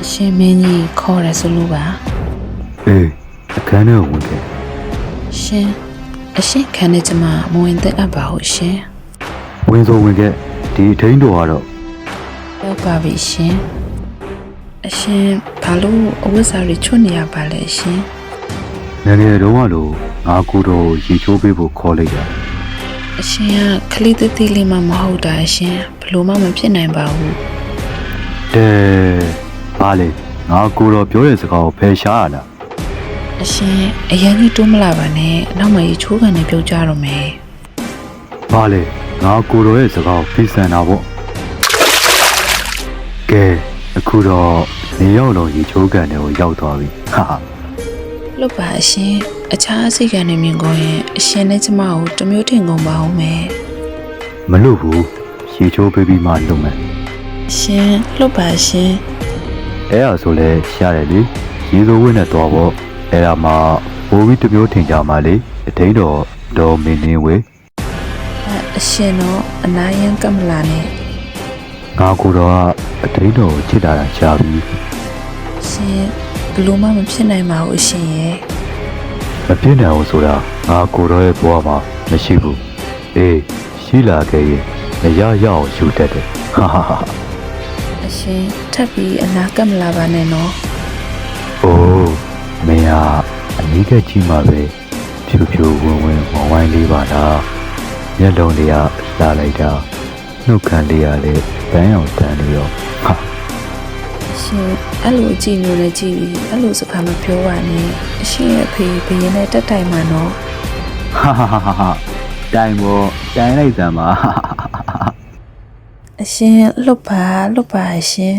ရှင်မင်းကြီးခေါ်ရဆိုလို့ပါ အေးအခန်းထဲကိုဝင်ခဲ့ ရှင်အရှင်ခန်းနဲ့ကျမမဝင်သက်အပ်ပါဟုတ်ရှင် ဝင်ဆိုဝင်ခဲ့ဒီအထင်းတော်ကတော့ ရောက်ပါပြီရှင်အရှင်ဘာလို့အဝတ်စားတွေချွတ်နေရပါလဲရှင် ငယ်ငယ်တုန်းကလို့ငါကူတော့ရေချိုးပေးဖို့ခေါ်လိုက်တာ အရှင်ကခလေးသေးသေးလေးမှမဟုတ်တာရှင်ဘလို့မှမဖြစ်နိုင်ပါဘူး တဲဘာလဲငါကူတော့ပြောတဲ့စကားကိုဖယ်ရှားရလား အရှင်အရင်ကြီးတိုးမလာပါနဲ့နောက်မှရေချိုးကန်နေပြုတ်ကြတော့မယ် ဘာလဲငါကူတော့ရဲ့စကားကိုဖိစံတာပေါ့ကဲအခုတော့နေရောက်တော့ရေချိုးကန်တွေကိုရောက်သွားပြီဟာဟာ လွတ်ပါအရှင်အခြားအစိတ်ကနေမြင်ကုန်ရင်အရှင်နဲ့ကျမကိုတစ်မျိုးထင်ကုန်ပါအောင်မယ် မလို့ဘူးရေချိုးပေးပြီးမှလုပ်မယ် အရှင်လွတ်ပါအရှင် အဲ့ဒါဆိုလဲရှားတယ်လေရေစိုးဝင်းနဲ့သွားပေါ့အဲ့ဒါမှဘိုးပြီးတစ်မျိုးထင်ကြမှာလေအထင်းတော်တော်မင်းနေဝေး အရှင်တော့အနာရန်ကမလာနဲ့ ငါကိုတော့အထင်းတော်ကိုချစ်တာရှားပြီး ရှင်ဘလို့မှမဖြစ်နိုင်ပါဘူးအရှင်ရဲ့ မပြင်းနိုင်ဘူးဆိုတာငါကိုတော့ရဲ့ဘဝမှာမရှိဘူးအေးရှိလာခဲ့ရင်မရရအောင်ယူတတ်တယ်ဟာဟာဟာ အရှင်ထပ်ပြီးအနာကမလာပါနဲ့နော် အိုးမင်းကအနည်းကကြီးမှာပဲဖြူဖြူဝင်းဝင်းဝဝိုင်းလေးပါလားမျက်လုံးလေးကလာလိုက်တာနှုတ်ခမ်းလေးကလည်းတန်းအောင်တန်းနေရောဟာ အရှင်အဲ့လိုကြည့်လို့လည်းကြည့်ပြီးအဲ့လိုစကားမပြောပါနဲ့အရှင်ရဲ့ဖေးဘရင်နဲ့တက်တိုင်မှာနော် ဟာဟာဟာဟာတိုင်ပေါ်တိုင်လိုက်စမ်းပါ အရှင်လွတ်ပါအရှင်